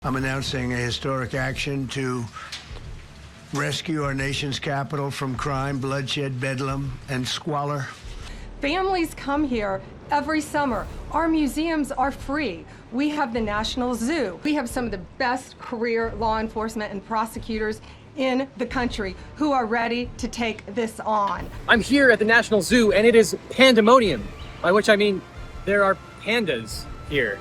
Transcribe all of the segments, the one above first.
I'm announcing a historic action to rescue our nation's capital from crime, bloodshed, bedlam, and squalor. Families come here every summer. Our museums are free. We have the National Zoo. We have some of the best career law enforcement and prosecutors in the country who are ready to take this on. I'm here at the National Zoo and it is pandemonium, by which I mean there are pandas here.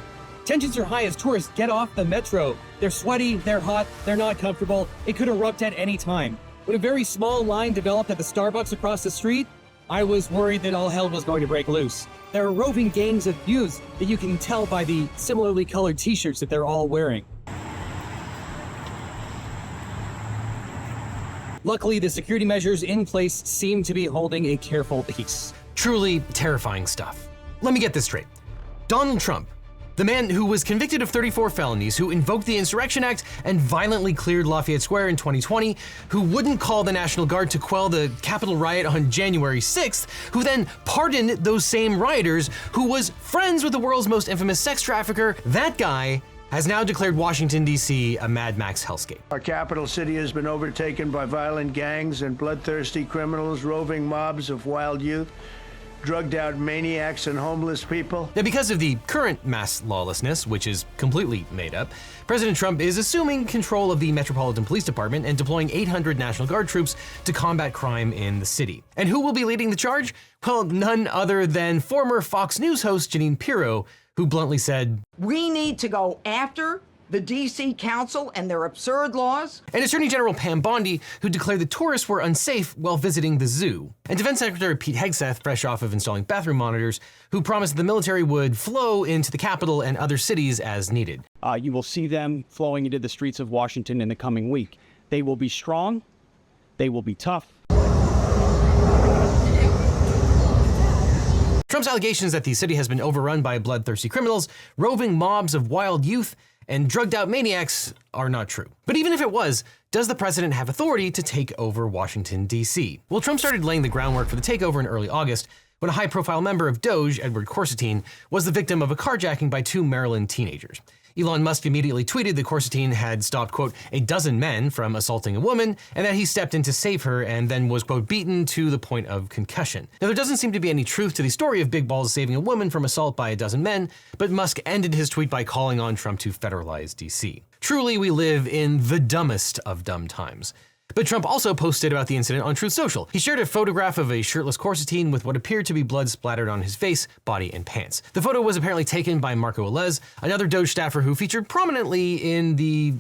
Tensions are high as tourists get off the metro. They're sweaty, they're hot, they're not comfortable. It could erupt at any time. When a very small line developed at the Starbucks across the street, I was worried that all hell was going to break loose. There are roving gangs of youths that you can tell by the similarly colored t-shirts that they're all wearing. Luckily, the security measures in place seem to be holding a careful peace. Truly terrifying stuff. Let me get this straight. Donald Trump, the man who was convicted of 34 felonies, who invoked the Insurrection Act and violently cleared Lafayette Square in 2020, who wouldn't call the National Guard to quell the Capitol riot on January 6th, who then pardoned those same rioters, who was friends with the world's most infamous sex trafficker, that guy has now declared Washington, D.C. a Mad Max hellscape. Our capital city has been overtaken by violent gangs and bloodthirsty criminals, roving mobs of wild youth, drugged-out maniacs and homeless people. Now, because of the current mass lawlessness, which is completely made up, President Trump is assuming control of the Metropolitan Police Department and deploying 800 National Guard troops to combat crime in the city. And who will be leading the charge? Well, none other than former Fox News host Jeanine Pirro, who bluntly said, "We need to go after the DC Council and their absurd laws." And Attorney General Pam Bondi, who declared that tourists were unsafe while visiting the zoo. And Defense Secretary Pete Hegseth, fresh off of installing bathroom monitors, who promised the military would flow into the capital and other cities as needed. You will see them flowing into the streets of Washington in the coming week. They will be strong, they will be tough. Trump's allegations that the city has been overrun by bloodthirsty criminals, roving mobs of wild youth, and drugged-out maniacs are not true. But even if it was, does the president have authority to take over Washington, D.C.? Well, Trump started laying the groundwork for the takeover in early August when a high-profile member of DOJ, Edward Corsetine, was the victim of a carjacking by two Maryland teenagers. Elon Musk immediately tweeted that Corsetine had stopped, quote, a dozen men from assaulting a woman, and that he stepped in to save her and then was, quote, beaten to the point of concussion. Now, there doesn't seem to be any truth to the story of Big Balls saving a woman from assault by a dozen men, but Musk ended his tweet by calling on Trump to federalize DC. Truly, we live in the dumbest of dumb times. But Trump also posted about the incident on Truth Social. He shared a photograph of a shirtless Corsetine with what appeared to be blood splattered on his face, body, and pants. The photo was apparently taken by Marco Alez, another DOJ staffer who featured prominently in the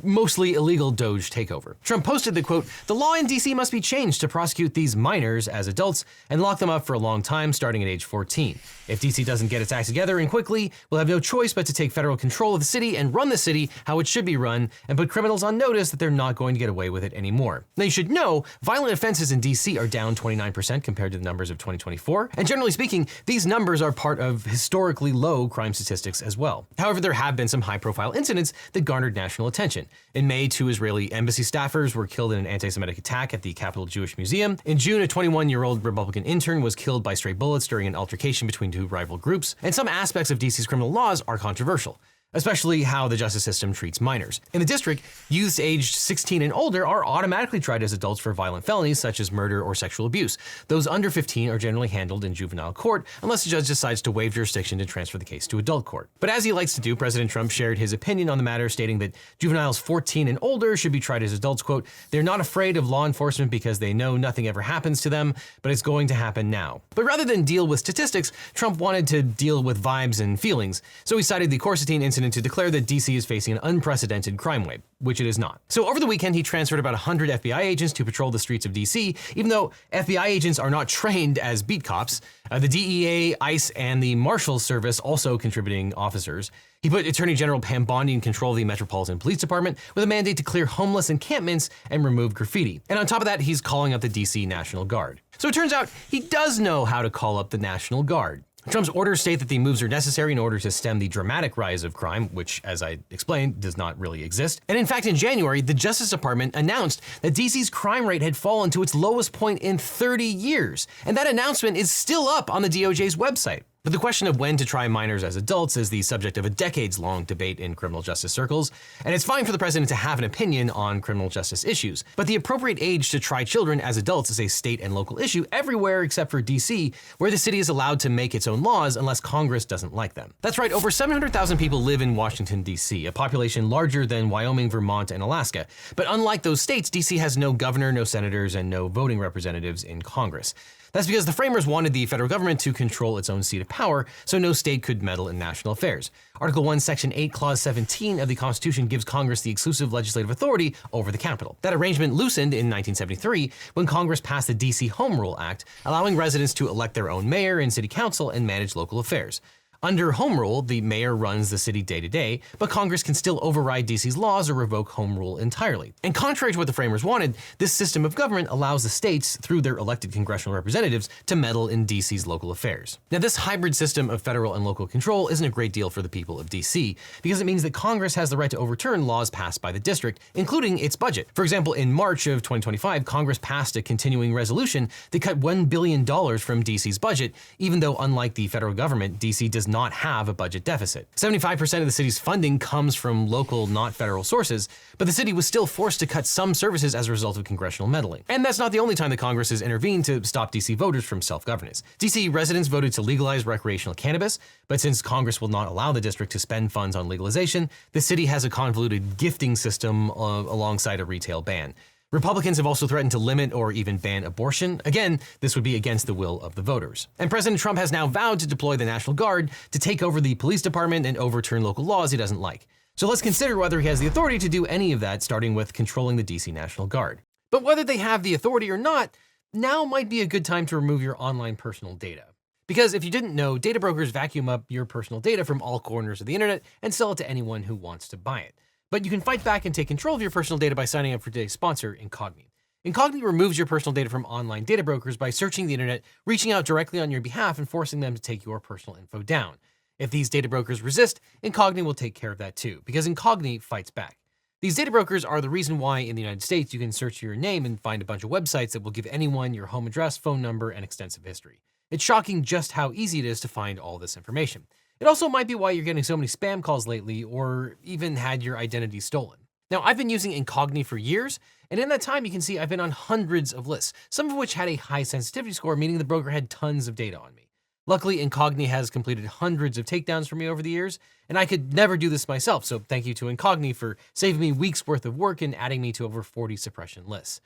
mostly illegal DOJ takeover. Trump posted that, quote, the law in DC must be changed to prosecute these minors as adults and lock them up for a long time starting at age 14. If DC doesn't get its act together and quickly, we'll have no choice but to take federal control of the city and run the city how it should be run and put criminals on notice that they're not going to get away with it anymore. Now, you should know, violent offenses in DC are down 29% compared to the numbers of 2024, and generally speaking, these numbers are part of historically low crime statistics as well. However, there have been some high-profile incidents that garnered national attention. In May, 2 Israeli embassy staffers were killed in an anti-Semitic attack at the Capitol Jewish Museum. In June, a 21-year-old Republican intern was killed by stray bullets during an altercation between two rival groups. And some aspects of DC's criminal laws are controversial, especially how the justice system treats minors. In the district, youths aged 16 and older are automatically tried as adults for violent felonies such as murder or sexual abuse. Those under 15 are generally handled in juvenile court unless the judge decides to waive jurisdiction to transfer the case to adult court. But as he likes to do, President Trump shared his opinion on the matter, stating that juveniles 14 and older should be tried as adults, quote, they're not afraid of law enforcement because they know nothing ever happens to them, but it's going to happen now. But rather than deal with statistics, Trump wanted to deal with vibes and feelings, so he cited the Corsetine incident to declare that DC is facing an unprecedented crime wave, which it is not. So over the weekend, he transferred about 100 FBI agents to patrol the streets of DC, even though FBI agents are not trained as beat cops. The DEA, ICE, and the Marshals Service also contributing officers. He put Attorney General Pam Bondi in control of the Metropolitan Police Department with a mandate to clear homeless encampments and remove graffiti. And on top of that, he's calling up the DC National Guard. So it turns out he does know how to call up the National Guard. Trump's orders state that the moves are necessary in order to stem the dramatic rise of crime, which, as I explained, does not really exist. And in fact, in January, the Justice Department announced that DC's crime rate had fallen to its lowest point in 30 years. And that announcement is still up on the DOJ's website. But the question of when to try minors as adults is the subject of a decades-long debate in criminal justice circles, and it's fine for the president to have an opinion on criminal justice issues. But the appropriate age to try children as adults is a state and local issue everywhere except for DC, where the city is allowed to make its own laws unless Congress doesn't like them. That's right, over 700,000 people live in Washington, DC, a population larger than Wyoming, Vermont, and Alaska. But unlike those states, DC has no governor, no senators, and no voting representatives in Congress. That's because the framers wanted the federal government to control its own seat of power, so no state could meddle in national affairs. Article 1, Section 8, Clause 17 of the Constitution gives Congress the exclusive legislative authority over the Capitol. That arrangement loosened in 1973 when Congress passed the DC Home Rule Act, allowing residents to elect their own mayor and city council and manage local affairs. Under Home Rule, the mayor runs the city day to day, but Congress can still override DC's laws or revoke Home Rule entirely. And contrary to what the framers wanted, this system of government allows the states, through their elected congressional representatives, to meddle in DC's local affairs. Now, this hybrid system of federal and local control isn't a great deal for the people of DC, because it means that Congress has the right to overturn laws passed by the district, including its budget. For example, in March of 2025, Congress passed a continuing resolution that cut $1 billion from DC's budget, even though, unlike the federal government, DC does not have a budget deficit. 75% of the city's funding comes from local, not federal sources, but the city was still forced to cut some services as a result of congressional meddling. And that's not the only time that Congress has intervened to stop DC voters from self-governance. DC residents voted to legalize recreational cannabis, but since Congress will not allow the district to spend funds on legalization, the city has a convoluted gifting system alongside a retail ban. Republicans have also threatened to limit or even ban abortion. Again, this would be against the will of the voters. And President Trump has now vowed to deploy the National Guard to take over the police department and overturn local laws he doesn't like. So let's consider whether he has the authority to do any of that, starting with controlling the DC National Guard. But whether they have the authority or not, now might be a good time to remove your online personal data. Because if you didn't know, data brokers vacuum up your personal data from all corners of the internet and sell it to anyone who wants to buy it. But you can fight back and take control of your personal data by signing up for today's sponsor, Incogni. Incogni removes your personal data from online data brokers by searching the internet, reaching out directly on your behalf, and forcing them to take your personal info down. If these data brokers resist, Incogni will take care of that too, because Incogni fights back. These data brokers are the reason why in the United States you can search your name and find a bunch of websites that will give anyone your home address, phone number, and extensive history. It's shocking just how easy it is to find all this information. It also might be why you're getting so many spam calls lately, or even had your identity stolen. Now, I've been using Incogni for years, and in that time you can see I've been on hundreds of lists, some of which had a high sensitivity score, meaning the broker had tons of data on me. Luckily, Incogni has completed hundreds of takedowns for me over the years, and I could never do this myself, so thank you to Incogni for saving me weeks worth of work and adding me to over 40 suppression lists.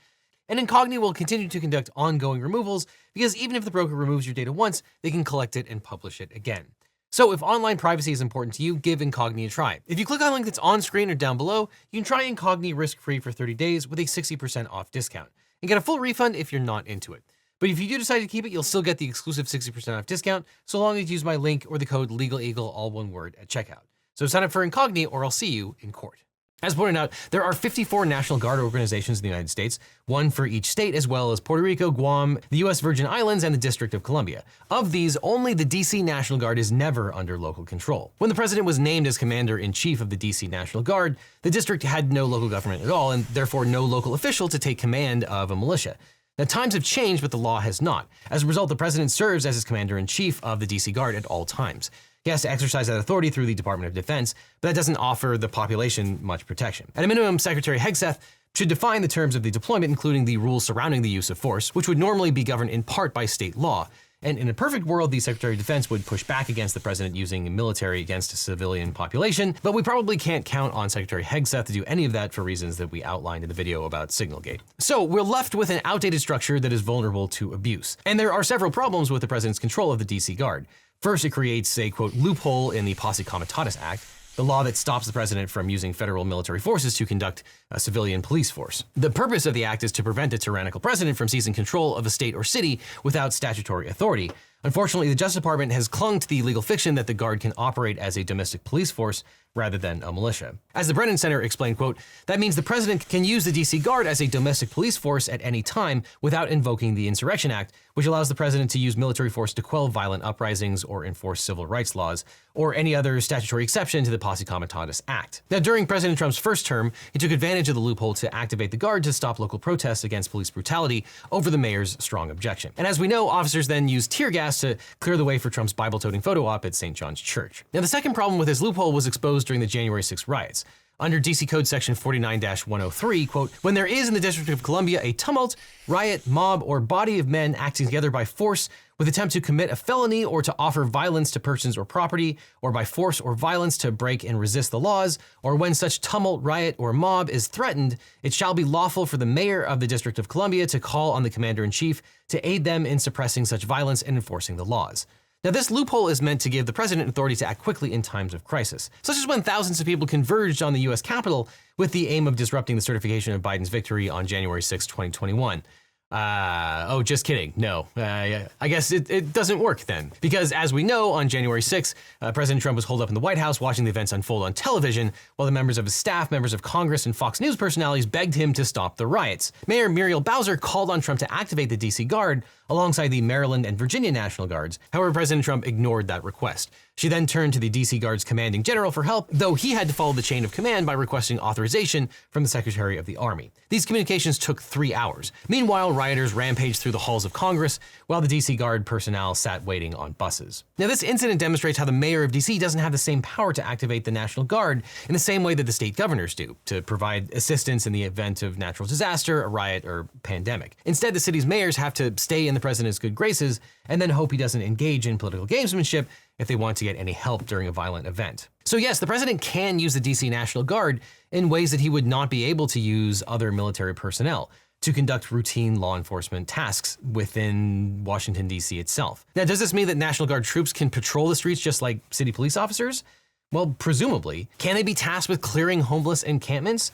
And Incogni will continue to conduct ongoing removals, because even if the broker removes your data once, they can collect it and publish it again. So if online privacy is important to you, give Incogni a try. If you click on the link that's on screen or down below, you can try Incogni risk-free for 30 days with a 60% off discount, and get a full refund if you're not into it. But if you do decide to keep it, you'll still get the exclusive 60% off discount, so long as you use my link or the code LegalEagle, all one word, at checkout. So sign up for Incogni or I'll see you in court. As pointed out, there are 54 National Guard organizations in the United States, one for each state, as well as Puerto Rico, Guam, the U.S. Virgin Islands, and the District of Columbia. Of these, only the DC National Guard is never under local control. When the president was named as commander-in-chief of the DC National Guard, the district had no local government at all, and therefore no local official to take command of a militia. Now, times have changed, but the law has not. As a result, the president serves as his commander-in-chief of the DC Guard at all times. He has to exercise that authority through the Department of Defense, but that doesn't offer the population much protection. At a minimum, Secretary Hegseth should define the terms of the deployment, including the rules surrounding the use of force, which would normally be governed in part by state law. And in a perfect world, the Secretary of Defense would push back against the president using military against a civilian population, but we probably can't count on Secretary Hegseth to do any of that for reasons that we outlined in the video about Signalgate. So we're left with an outdated structure that is vulnerable to abuse. And there are several problems with the president's control of the DC Guard. First, it creates a, quote, loophole in the Posse Comitatus Act, the law that stops the president from using federal military forces to conduct a civilian police force. The purpose of the act is to prevent a tyrannical president from seizing control of a state or city without statutory authority. Unfortunately, the Justice Department has clung to the legal fiction that the Guard can operate as a domestic police force rather than a militia. As the Brennan Center explained, quote, that means the president can use the DC Guard as a domestic police force at any time without invoking the Insurrection Act, which allows the president to use military force to quell violent uprisings or enforce civil rights laws, or any other statutory exception to the Posse Comitatus Act. Now, during President Trump's first term, he took advantage of the loophole to activate the Guard to stop local protests against police brutality over the mayor's strong objection. And as we know, officers then used tear gas asked to clear the way for Trump's Bible-toting photo op at St. John's Church. Now, the second problem with this loophole was exposed during the January 6 riots. Under DC Code Section 49-103, quote, when there is in the District of Columbia a tumult, riot, mob, or body of men acting together by force with attempt to commit a felony or to offer violence to persons or property, or by force or violence to break and resist the laws, or when such tumult, riot, or mob is threatened, it shall be lawful for the mayor of the District of Columbia to call on the commander-in-chief to aid them in suppressing such violence and enforcing the laws. Now, this loophole is meant to give the president authority to act quickly in times of crisis, such as when thousands of people converged on the U.S. Capitol with the aim of disrupting the certification of Biden's victory on January 6, 2021. Oh, just kidding. No, I guess it doesn't work then. Because as we know, on January 6th, President Trump was holed up in the White House watching the events unfold on television, while the members of his staff, members of Congress, and Fox News personalities begged him to stop the riots. Mayor Muriel Bowser called on Trump to activate the D.C. Guard alongside the Maryland and Virginia National Guards. However, President Trump ignored that request. She then turned to the D.C. Guard's commanding general for help, though he had to follow the chain of command by requesting authorization from the Secretary of the Army. These communications took 3 hours. Meanwhile, rioters rampaged through the halls of Congress, while the D.C. Guard personnel sat waiting on buses. Now, this incident demonstrates how the mayor of D.C. doesn't have the same power to activate the National Guard in the same way that the state governors do, to provide assistance in the event of natural disaster, a riot, or pandemic. Instead, the city's mayors have to stay in the president's good graces and then hope he doesn't engage in political gamesmanship if they want to get any help during a violent event. So yes, the president can use the DC National Guard in ways that he would not be able to use other military personnel to conduct routine law enforcement tasks within Washington, D.C. itself. Now, does this mean that National Guard troops can patrol the streets just like city police officers? Well, presumably. Can they be tasked with clearing homeless encampments?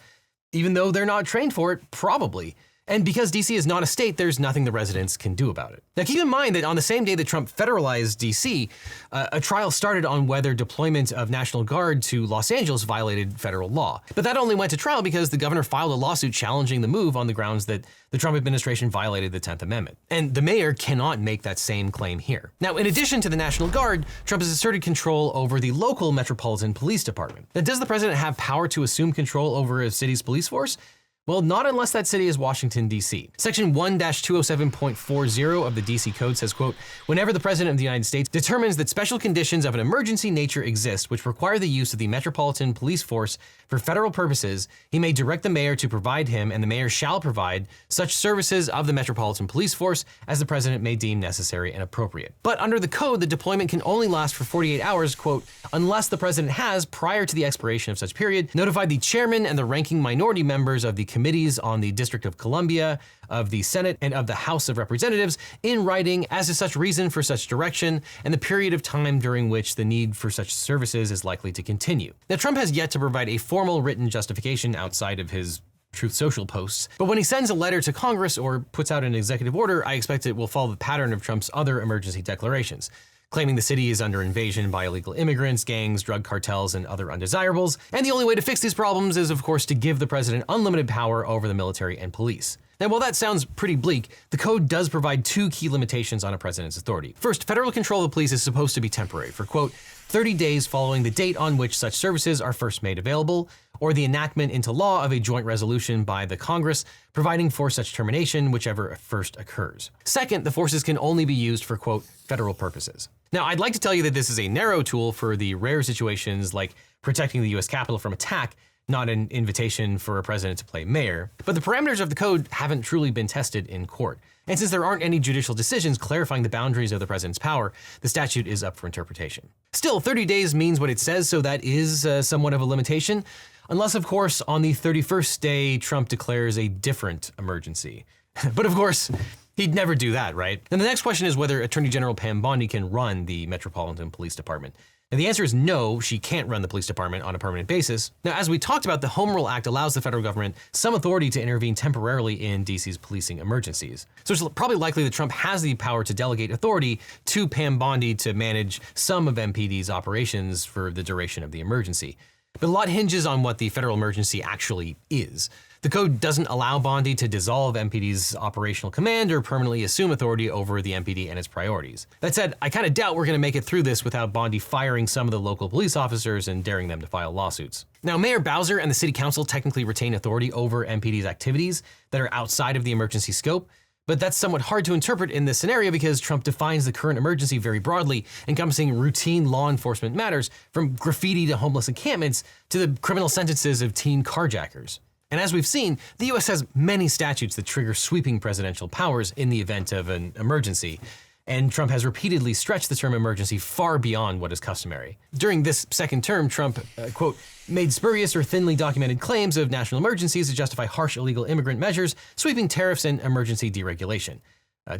Even though they're not trained for it, probably. And because DC is not a state, there's nothing the residents can do about it. Now, keep in mind that on the same day that Trump federalized DC, a trial started on whether deployment of National Guard to Los Angeles violated federal law. But that only went to trial because the governor filed a lawsuit challenging the move on the grounds that the Trump administration violated the 10th Amendment. And the mayor cannot make that same claim here. Now, in addition to the National Guard, Trump has asserted control over the local Metropolitan Police Department. Now, does the president have power to assume control over a city's police force? Well, not unless that city is Washington, D.C. Section 1-207.40 of the D.C. Code says, quote, whenever the President of the United States determines that special conditions of an emergency nature exist which require the use of the Metropolitan Police Force for federal purposes, he may direct the mayor to provide him, and the mayor shall provide, such services of the Metropolitan Police Force as the President may deem necessary and appropriate. But under the code, the deployment can only last for 48 hours, quote, unless the President has, prior to the expiration of such period, notified the chairman and the ranking minority members of the committees on the District of Columbia, of the Senate, and of the House of Representatives in writing as to such reason for such direction and the period of time during which the need for such services is likely to continue. Now, Trump has yet to provide a formal written justification outside of his Truth Social posts, but when he sends a letter to Congress or puts out an executive order, I expect it will follow the pattern of Trump's other emergency declarations, claiming the city is under invasion by illegal immigrants, gangs, drug cartels, and other undesirables. And the only way to fix these problems is, of course, to give the president unlimited power over the military and police. Now, while that sounds pretty bleak, the code does provide 2 key limitations on a president's authority. First, federal control of the police is supposed to be temporary for, quote, 30 days following the date on which such services are first made available, or the enactment into law of a joint resolution by the Congress providing for such termination, whichever first occurs. Second, the forces can only be used for, quote, federal purposes. Now, I'd like to tell you that this is a narrow tool for the rare situations like protecting the U.S. Capitol from attack, not an invitation for a president to play mayor, but the parameters of the code haven't truly been tested in court. And since there aren't any judicial decisions clarifying the boundaries of the president's power, the statute is up for interpretation. Still, 30 days means what it says, so that is somewhat of a limitation, unless, of course, on the 31st day, Trump declares a different emergency. But of course, he'd never do that, right? And the next question is whether Attorney General Pam Bondi can run the Metropolitan Police Department. And the answer is no, she can't run the police department on a permanent basis. Now, as we talked about, the Home Rule Act allows the federal government some authority to intervene temporarily in DC's policing emergencies. So it's probably likely that Trump has the power to delegate authority to Pam Bondi to manage some of MPD's operations for the duration of the emergency. But a lot hinges on what the federal emergency actually is. The code doesn't allow Bondi to dissolve MPD's operational command or permanently assume authority over the MPD and its priorities. That said, I kind of doubt we're going to make it through this without Bondi firing some of the local police officers and daring them to file lawsuits. Now, Mayor Bowser and the city council technically retain authority over MPD's activities that are outside of the emergency scope, But that's somewhat hard to interpret in this scenario because Trump defines the current emergency very broadly, encompassing routine law enforcement matters from graffiti to homeless encampments to the criminal sentences of teen carjackers. And as we've seen, the US has many statutes that trigger sweeping presidential powers in the event of an emergency. And Trump has repeatedly stretched the term emergency far beyond what is customary. During this second term, Trump, quote, made spurious or thinly documented claims of national emergencies to justify harsh illegal immigrant measures, sweeping tariffs, and emergency deregulation.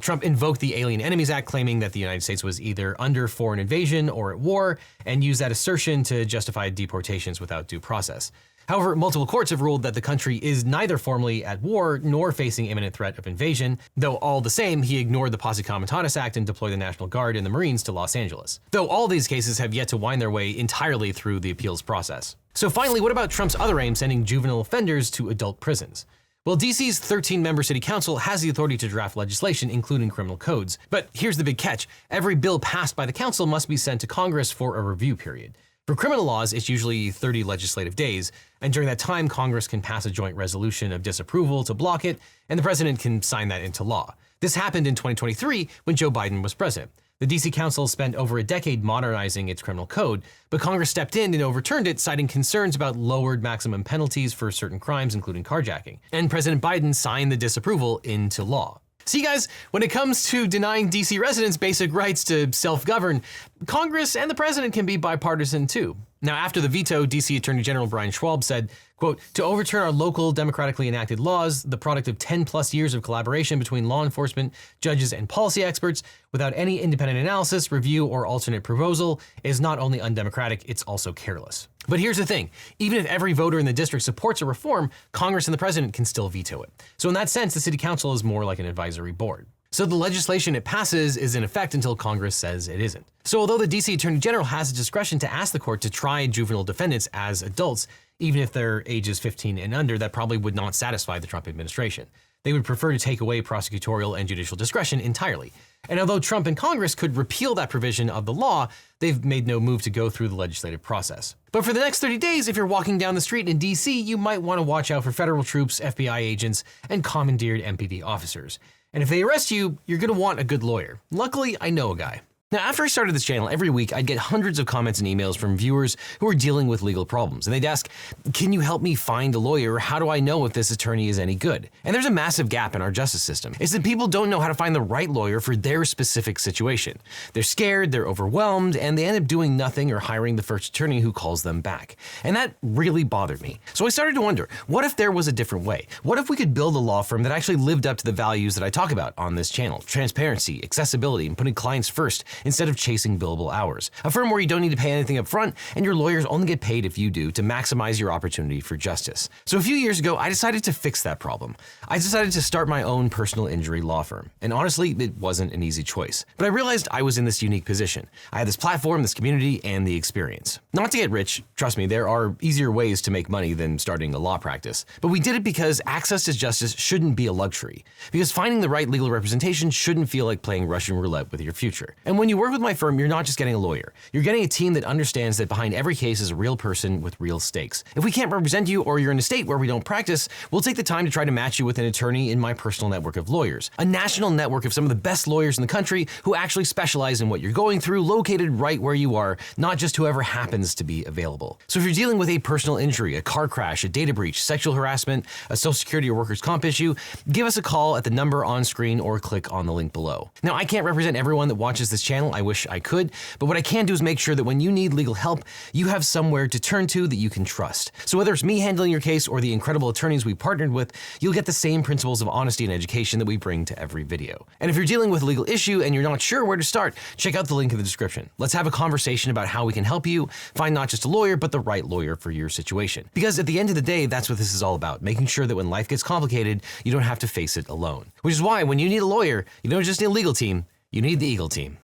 Trump invoked the Alien Enemies Act, claiming that the United States was either under foreign invasion or at war, and used that assertion to justify deportations without due process. However, multiple courts have ruled that the country is neither formally at war nor facing imminent threat of invasion, though all the same, he ignored the Posse Comitatus Act and deployed the National Guard and the Marines to Los Angeles. Though all these cases have yet to wind their way entirely through the appeals process. So finally, what about Trump's other aim, sending juvenile offenders to adult prisons? Well, DC's 13-member city council has the authority to draft legislation, including criminal codes. But here's the big catch. Every bill passed by the council must be sent to Congress for a review period. For criminal laws, it's usually 30 legislative days, and during that time, Congress can pass a joint resolution of disapproval to block it, and the president can sign that into law. This happened in 2023 when Joe Biden was president. The DC Council spent over a decade modernizing its criminal code, but Congress stepped in and overturned it, citing concerns about lowered maximum penalties for certain crimes, including carjacking. And President Biden signed the disapproval into law. See, guys, when it comes to denying DC residents basic rights to self-govern, Congress and the president can be bipartisan too. Now, after the veto, DC Attorney General Brian Schwab said, quote, to overturn our local democratically enacted laws, the product of 10 plus years of collaboration between law enforcement, judges, and policy experts, without any independent analysis, review, or alternate proposal, is not only undemocratic, it's also careless. But here's the thing, even if every voter in the district supports a reform, Congress and the president can still veto it. So in that sense, the city council is more like an advisory board. So the legislation it passes is in effect until Congress says it isn't. So although the DC Attorney General has the discretion to ask the court to try juvenile defendants as adults, even if they're ages 15 and under, that probably would not satisfy the Trump administration. They would prefer to take away prosecutorial and judicial discretion entirely. And although Trump and Congress could repeal that provision of the law, they've made no move to go through the legislative process. But for the next 30 days, if you're walking down the street in DC, you might want to watch out for federal troops, FBI agents, and commandeered MPD officers. And if they arrest you, you're going to want a good lawyer. Luckily, I know a guy. Now, after I started this channel, every week I'd get hundreds of comments and emails from viewers who are dealing with legal problems. And they'd ask, can you help me find a lawyer? How do I know if this attorney is any good? And there's a massive gap in our justice system. It's that people don't know how to find the right lawyer for their specific situation. They're scared, they're overwhelmed, and they end up doing nothing or hiring the first attorney who calls them back. And that really bothered me. So I started to wonder, what if there was a different way? What if we could build a law firm that actually lived up to the values that I talk about on this channel? Transparency, accessibility, and putting clients first instead of chasing billable hours. A firm where you don't need to pay anything up front, and your lawyers only get paid if you do, to maximize your opportunity for justice. So a few years ago, I decided to fix that problem. I decided to start my own personal injury law firm. And honestly, it wasn't an easy choice. But I realized I was in this unique position. I had this platform, this community, and the experience. Not to get rich, trust me, there are easier ways to make money than starting a law practice. But we did it because access to justice shouldn't be a luxury. Because finding the right legal representation shouldn't feel like playing Russian roulette with your future. And when you work with my firm, you're not just getting a lawyer. You're getting a team that understands that behind every case is a real person with real stakes. If we can't represent you, or you're in a state where we don't practice, we'll take the time to try to match you with an attorney in my personal network of lawyers. A national network of some of the best lawyers in the country who actually specialize in what you're going through, located right where you are, not just whoever happens to be available. So if you're dealing with a personal injury, a car crash, a data breach, sexual harassment, a social security or workers' comp issue, give us a call at the number on screen or click on the link below. Now, I can't represent everyone that watches this channel. I wish I could, but what I can do is make sure that when you need legal help, you have somewhere to turn to that you can trust. So whether it's me handling your case or the incredible attorneys we partnered with, you'll get the same principles of honesty and education that we bring to every video. And if you're dealing with a legal issue and you're not sure where to start, check out the link in the description. Let's have a conversation about how we can help you find not just a lawyer, but the right lawyer for your situation. Because at the end of the day, that's what this is all about, making sure that when life gets complicated, you don't have to face it alone. Which is why when you need a lawyer, you don't just need a legal team, you need the Eagle team.